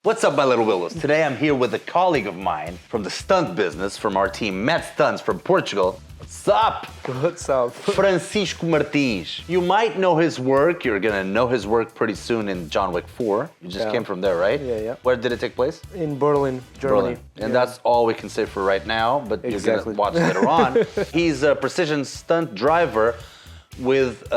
What's up, my little Willows? Today I'm here with a colleague of mine from the stunt business, from our team, Matt Stunts from Portugal. What's up? What's up? Francisco Martins. You might know his work. You're gonna know his work pretty soon in John Wick 4. You just came from there, right? Yeah. Where did it take place? In Berlin, Germany. Berlin. And that's all we can say for right now, but Exactly. you're gonna watch later on. He's a precision stunt driver with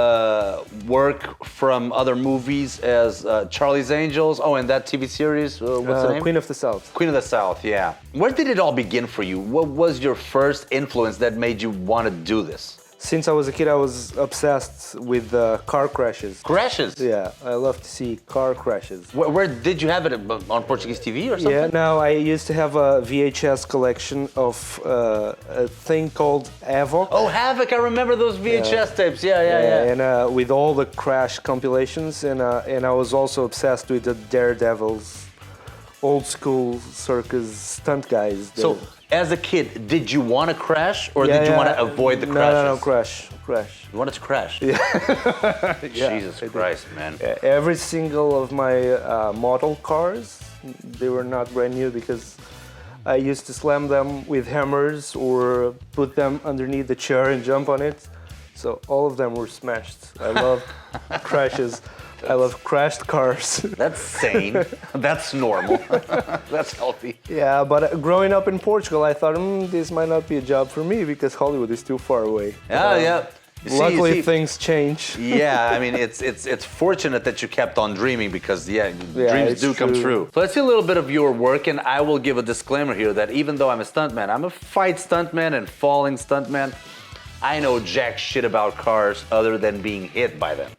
work from other movies as Charlie's Angels. Oh, and that TV series, what's the name? Queen of the South. Queen of the South, yeah. Where did it all begin for you? What was your first influence that made you want to do this? Since I was a kid, I was obsessed with car crashes. Crashes? Yeah, I love to see car crashes. Where did you have it, on Portuguese TV or something? Yeah, no, I used to have a VHS collection of a thing called Havoc. Oh, Havoc, I remember those VHS tapes, yeah. And with all the crash compilations, and I was also obsessed with the Daredevils, old school circus stunt guys. So, as a kid, did you want to crash, or did you want to avoid the crashes? No, crash. You wanted to crash? Yeah. Jesus Christ, man. Every single of my model cars, they were not brand new because I used to slam them with hammers or put them underneath the chair and jump on it. So all of them were smashed. I love crashes. I love crashed cars. That's sane. That's normal. That's healthy. Yeah, but growing up in Portugal, I thought, this might not be a job for me because Hollywood is too far away. Yeah. Luckily, things change. Yeah, I mean, it's fortunate that you kept on dreaming because, dreams do come true. true. So let's see a little bit of your work, and I will give a disclaimer here that even though I'm a stuntman, I'm a fight stuntman and falling stuntman. I know jack shit about cars other than being hit by them.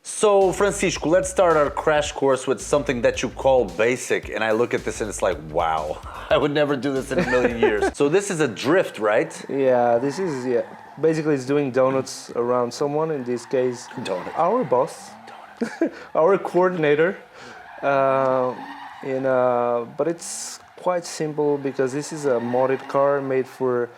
So, Francisco, let's start our crash course with something that you call basic, and I look at this and it's like, wow, I would never do this in a million years. So this is a drift, right? Yeah, this is, basically it's doing donuts around someone, in this case, our boss, our coordinator. But it's quite simple because this is a modded car made for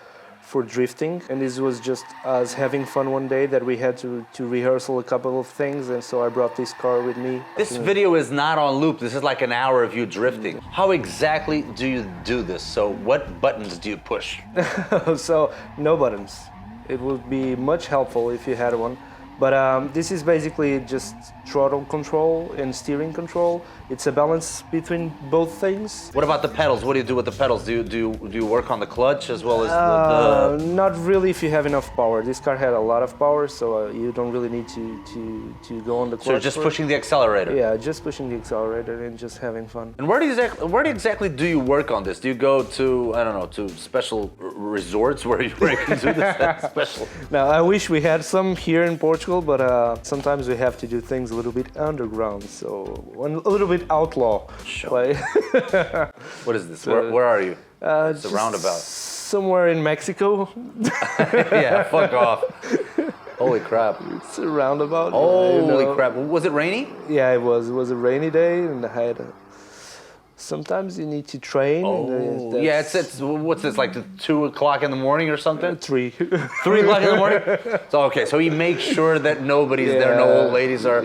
drifting, and this was just us having fun one day that we had to rehearsal a couple of things, and so I brought this car with me. This video is not on loop. This is like an hour of you drifting. How exactly do you do this? So what buttons do you push? So no buttons. It would be much helpful if you had one. But this is basically just throttle control and steering control. It's a balance between both things. What about the pedals? What do you do with the pedals? Do you work on the clutch as well as the... Not really if you have enough power. This car had a lot of power, so you don't really need to go on the clutch. So you're just pushing the accelerator? Yeah, just pushing the accelerator and just having fun. And where exactly do you work on this? Do you go to, I don't know, to special resorts where you can do this special? Now, I wish we had some here in Portugal, but sometimes we have to do things a little bit underground, so a little bit outlaw. Sure. Like what is this? Where are you? It's a roundabout. Somewhere in Mexico. Yeah, fuck off. Holy crap. It's a roundabout. Holy crap. Was it rainy? Yeah, it was. It was a rainy day, and I had... Sometimes you need to train. Oh, yeah, it's what's this, like 2 o'clock in the morning or something? 3. 3 o'clock in the morning? So, okay, so he makes sure that nobody's there, no old ladies are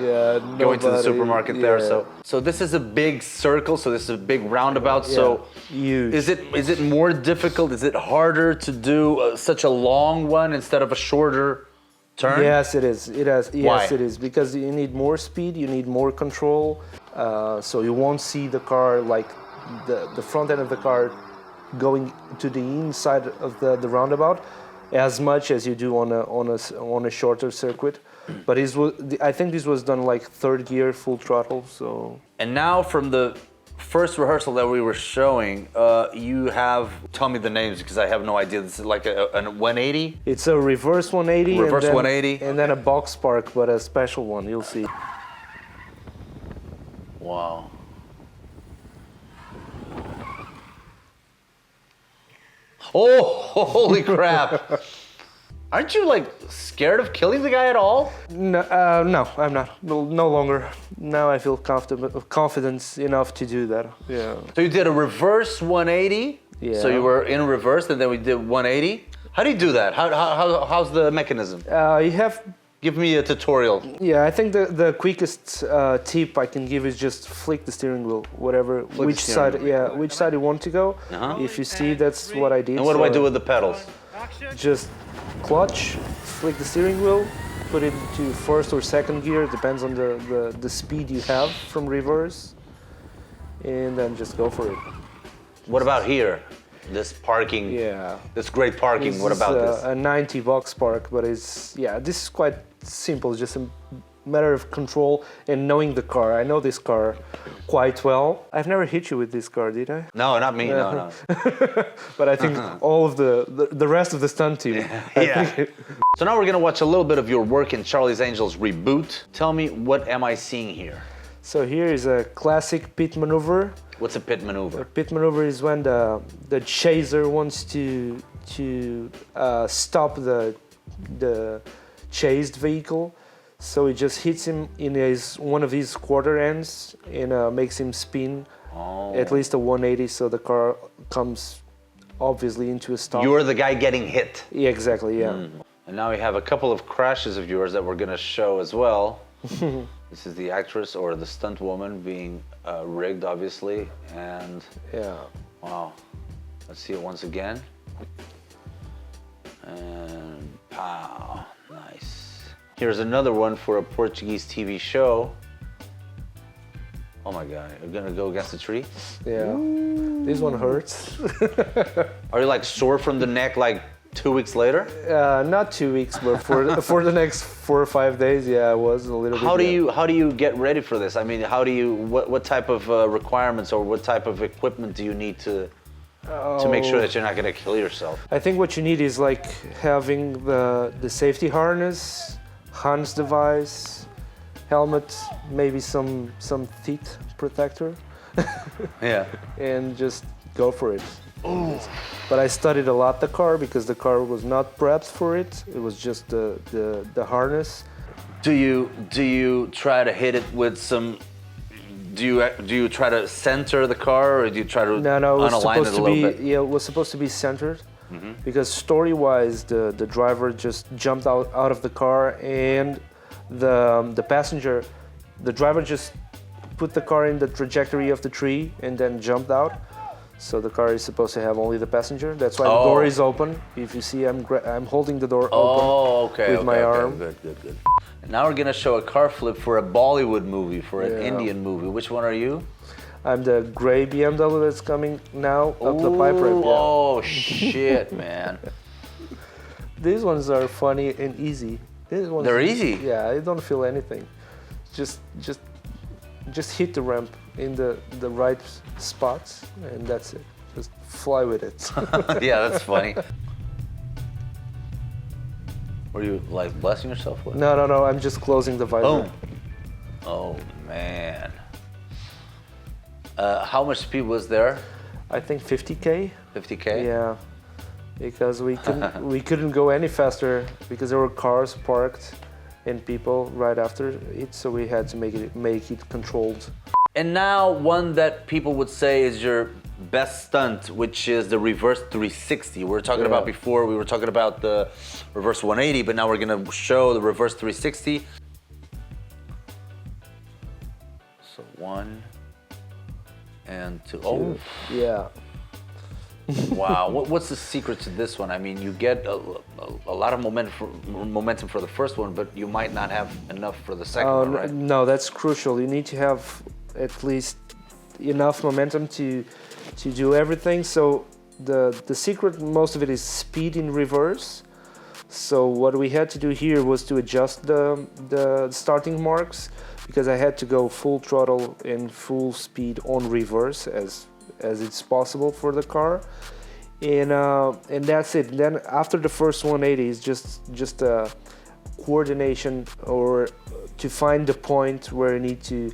going to the supermarket there. So this is a big circle, so this is a big roundabout. So huge. Is it more difficult? Is it harder to do such a long one instead of a shorter turn? Yes, it is. Yes, Why? it is, because you need more speed, you need more control. So you won't see the car, like the front end of the car going to the inside of the roundabout as much as you do on a shorter circuit. But I think this was done like third gear, full throttle. So. And now from the first rehearsal that we were showing, you have, tell me the names because I have no idea. This is like a 180? It's a reverse 180. Reverse 180. And then a box park, but a special one, you'll see. Wow. Oh, holy crap. Aren't you like scared of killing the guy at all? No, I'm not. No longer. Now I feel confidence enough to do that. Yeah. So you did a reverse 180? Yeah. So you were in reverse and then we did 180? How do you do that? How's the mechanism? You have Give me a tutorial. Yeah, I think the quickest tip I can give is just flick the steering wheel, whatever, which side you want to go. If you see, that's what I did. And what do I do with the pedals? Just clutch, flick the steering wheel, put it into first or second gear, depends on the speed you have from reverse, and then just go for it. What about here? This parking, this great parking, what about this? A 90-box park, but this is quite simple, it's just a matter of control and knowing the car. I know this car quite well. I've never hit you with this car, did I? No, not me, no. But I think all of the rest of the stunt team. Yeah. So now we're gonna watch a little bit of your work in Charlie's Angels Reboot. Tell me, what am I seeing here? So here is a classic pit maneuver. What's a pit maneuver? A pit maneuver is when the chaser wants to stop the chased vehicle, so it just hits him in one of his quarter ends and makes him spin at least a 180, so the car comes obviously into a stop. You're the guy getting hit. Yeah, exactly. Yeah. And now we have a couple of crashes of yours that we're gonna show as well. This is the actress or the stunt woman being rigged, obviously, and wow. Let's see it once again. And pow, nice. Here's another one for a Portuguese TV show. Oh my God, you're gonna go against the tree? Yeah, this one hurts. Are you like sore from the neck like 2 weeks later? Not 2 weeks, but for the next 4 or 5 days, I was a little bit. How do you get ready for this? I mean, what type of requirements or what type of equipment do you need to make sure that you're not going to kill yourself? I think what you need is like having the safety harness, Hans device, helmet, maybe some teeth protector. Yeah. And just go for it. Ooh. But I studied a lot the car because the car was not prepped for it. It was just the harness. Do you try to hit it with some? Do you try to center the car, or do you try to unalign it a little bit? Yeah, it was supposed to be centered, because story-wise, the driver just jumped out of the car, and the passenger, the driver just put the car in the trajectory of the tree and then jumped out. So the car is supposed to have only the passenger. That's why the door is open. If you see, I'm holding the door open with my arm. Good. And now we're gonna show a car flip for a Bollywood movie, for an Indian movie. Which one are you? I'm the gray BMW that's coming now up the pipe ramp. Oh shit, man! These ones are funny and easy. They're easy. Yeah, I don't feel anything. Just hit the ramp in the right spots, and that's it. Just fly with it. Yeah, that's funny. Were you like blessing yourself with? No, I'm just closing the visor. Boom. Oh man. How much speed was there? I think 50K. 50K? Yeah, because we couldn't go any faster because there were cars parked and people right after it, so we had to make it controlled. And now one that people would say is your best stunt, which is the reverse 360. We were talking about before, we were talking about the reverse 180, but now we're gonna show the reverse 360. So 1 and 2. Oh. Yeah. Wow, what's the secret to this one? I mean, you get a lot of momentum for the first one, but you might not have enough for the second one, right? No, that's crucial. You need to have at least enough momentum to do everything. So the secret, most of it is speed in reverse. So what we had to do here was to adjust the starting marks, because I had to go full throttle and full speed on reverse as it's possible for the car, and that's it. Then after the first 180 is just a coordination, or to find the point where you need to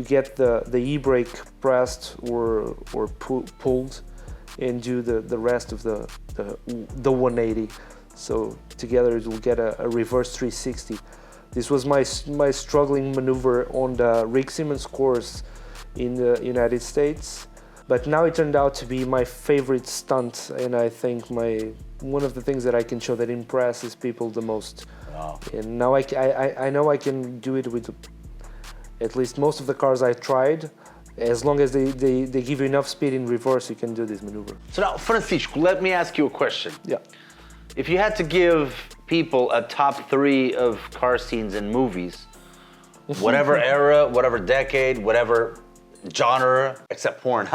get the e-brake pressed or pulled, and do the rest of the 180. So together it will get a reverse 360. This was my struggling maneuver on the Rick Simmons course in the United States. But now it turned out to be my favorite stunt, and I think one of the things that I can show that impresses people the most. Wow. And now I know I can do it with at least most of the cars I tried. As long as they give you enough speed in reverse, you can do this maneuver. So now, Francisco, let me ask you a question. Yeah. If you had to give people a top 3 of car scenes in movies, whatever era, whatever decade, whatever genre, except porn,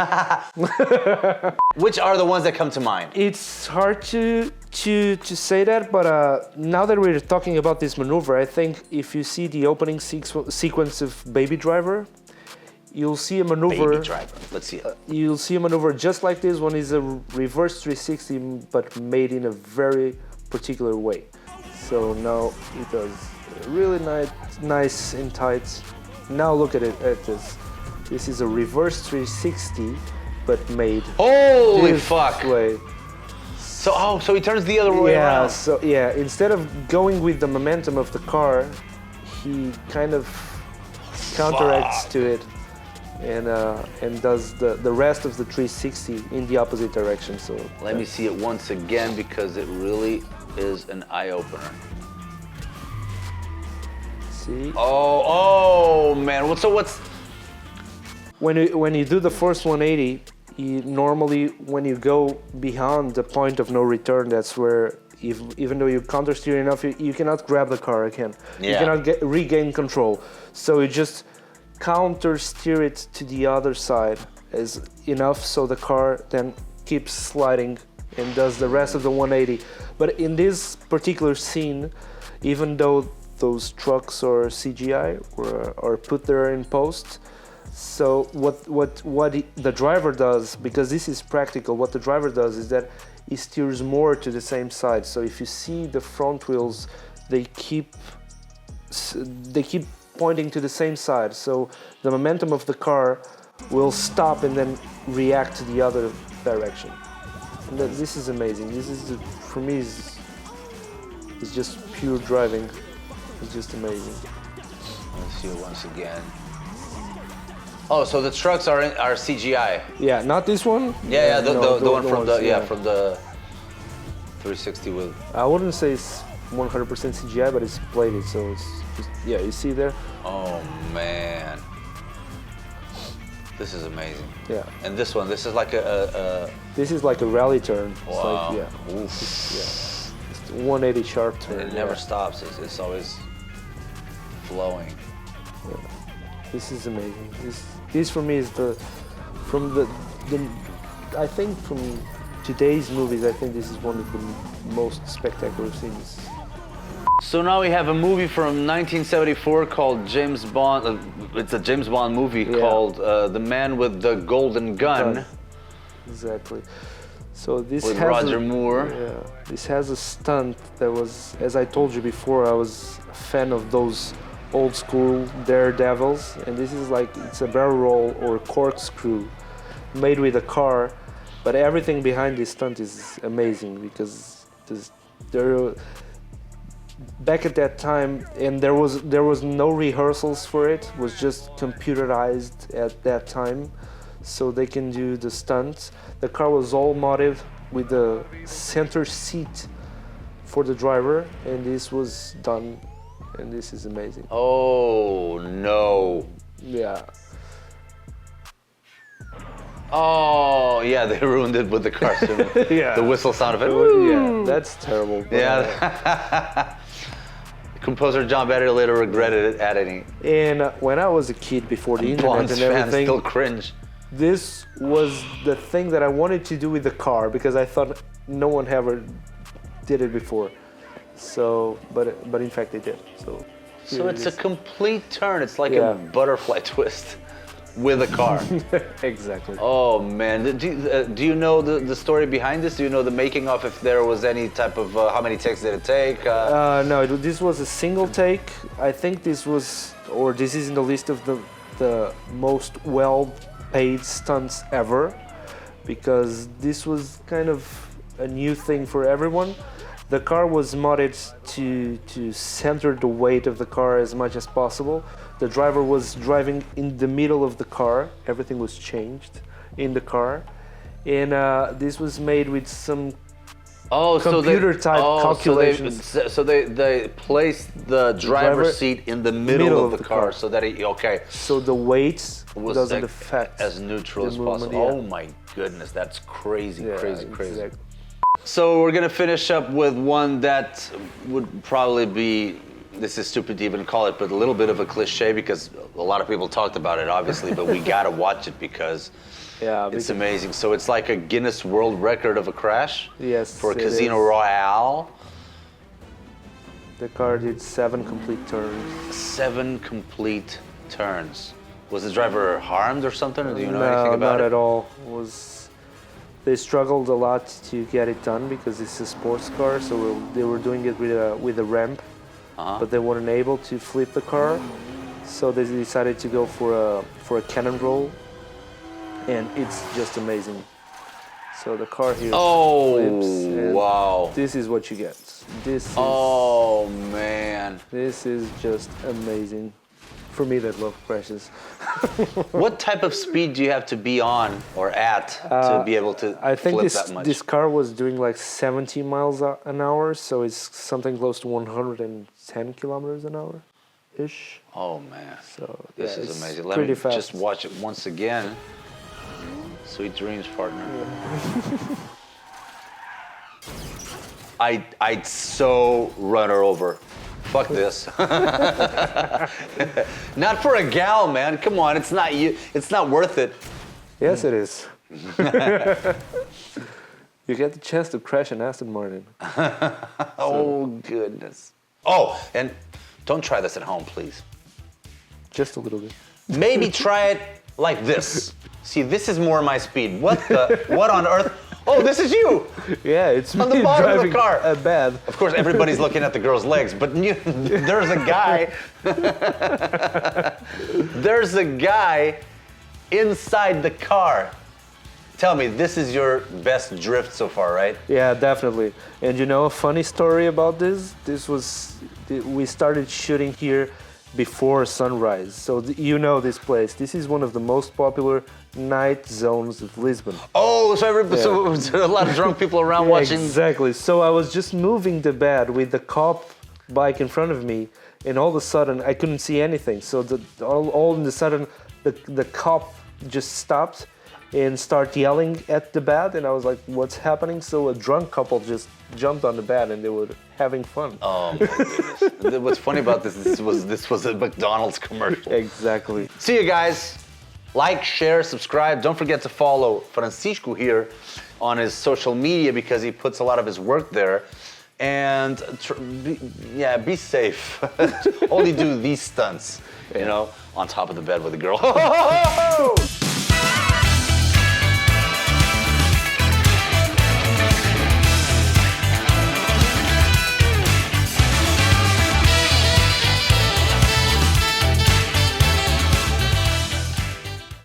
which are the ones that come to mind? It's hard to say that, but now that we're talking about this maneuver, I think if you see the opening sequence of Baby Driver, you'll see a maneuver. Baby Driver. Let's see it. You'll see a maneuver just like this one. Is a reverse 360, but made in a very particular way. So now it does really nice and tight. Now look at it at this. This is a reverse 360, but made Holy this fuck! way. So he turns the other way around. So instead of going with the momentum of the car, he kind of counteracts to it and does the rest of the 360 in the opposite direction. So Let me see it once again because it really is an eye-opener. See? Oh man! So what's When you do the first 180, normally when you go beyond the point of no return, that's where even though you counter steer enough, you cannot grab the car again. Yeah. You cannot regain control. So you just counter steer it to the other side as enough so the car then keeps sliding and does the rest of the 180. But in this particular scene, even though those trucks are CGI or put there in post, so what the driver does, because this is practical, what the driver does is that he steers more to the same side. So if you see the front wheels, they keep pointing to the same side. So the momentum of the car will stop and then react to the other direction. And this is amazing. This is for me is just pure driving. It's just amazing. Let's see it once again. Oh, so the trucks are CGI. Yeah, not this one. Yeah, the one from ones, from the 360 with. I wouldn't say it's 100% CGI, but it's plated, so it's just, yeah. You see there? Oh man, this is amazing. Yeah. And this one, this is like a This is like a rally turn. It's wow. like, yeah. Oof. It's 180 sharp turn. And it never stops. It's always flowing. Yeah. This is amazing. This for me is from the I think from today's movies, I think this is one of the most spectacular scenes. So now we have a movie from 1974 called James Bond. It's a James Bond movie called The Man with the Golden Gun. Exactly. So this with has Roger Moore. Yeah, this has a stunt that was, as I told you before, I was a fan of those old school daredevils, and this is like, it's a barrel roll or corkscrew made with a car, but everything behind this stunt is amazing because back at that time, and there was no rehearsals for it. It was just computerized at that time, so they can do the stunts. The car was all modded with the center seat for the driver, and this was done, and this is amazing. Oh no. Yeah. Oh yeah, they ruined it with the cartoon. Yeah. The whistle sound effect. Yeah, that's terrible. But, Yeah. Composer John Bader later regretted it adding. And when I was a kid, before the internet Bond's and fans everything, still cringe. this was the thing that I wanted to do with the car because I thought no one ever did it before. So, but in fact they did. So it's a complete turn. It's like Yeah. a butterfly twist with a car. Exactly. Oh man, do you know the story behind this? Do you know the making of, if there was any type of, how many takes did it take? No, this was a single take. I think this is in the list of the most well-paid stunts ever, because this was kind of a new thing for everyone. The car was modded to center the weight of the car as much as possible. The driver was driving in the middle of the car. Everything was changed in the car. And this was made with some Oh, computer type calculations. So they place the driver's seat in the middle of the car so that So the weight doesn't like affect as neutral as possible. yeah. Oh my goodness, that's crazy, crazy. Exactly. So we're gonna finish up with one that would probably be, this is stupid to even call it, but a little bit of a cliche because a lot of people talked about it, obviously, but we gotta watch it because it's amazing. So it's like a Guinness World Record of a crash. Yes. For Casino Royale. The car did 7 complete turns. 7 complete turns. Was the driver harmed or something? Or do you know anything about not it? at all. They struggled a lot to get it done because it's a sports car, so they were doing it with a ramp, but they weren't able to flip the car, so they decided to go for a cannon roll, and it's just amazing. So the car here flips. And wow! This is what you get. Oh man! This is just amazing. For me that love crashes. What type of speed do you have to be on or at to be able to I think flip that much? This car was doing like 70 miles an hour, so it's something close to 110 kilometers an hour ish. Oh man, so this is amazing. Let me just watch it once again. Sweet dreams, partner. Yeah. I'd so run her over. Fuck this. Not for a gal, man. Come on, it's not you. It's not worth it. Yes, it is. You get the chance to crash an Aston Martin. Oh, goodness. Oh, and don't try this at home, please. Just a little bit. Maybe try it like this. See, this is more my speed. What on earth? Oh, this is you! Yeah, it's me on the bottom of the car. Bad. Of course, everybody's looking at the girl's legs, but there's a guy. There's a guy inside the car. Tell me, this is your best drift so far, right? Yeah, definitely. And you know a funny story about this? We started shooting here before sunrise. So you know this place. This is one of the most popular night zones of Lisbon. Oh, so a lot of drunk people around watching. Exactly. So I was just moving the bed with the cop bike in front of me, and all of a sudden I couldn't see anything. So all of a sudden the cop just stopped and started yelling at the bed, and I was like, what's happening? So a drunk couple just jumped on the bed and they were having fun. Oh my goodness. What's funny about this was a McDonald's commercial. Exactly. See you guys. Like, share, subscribe. Don't forget to follow Francisco here on his social media because he puts a lot of his work there. And be safe. Only do these stunts, you know, on top of the bed with a girl.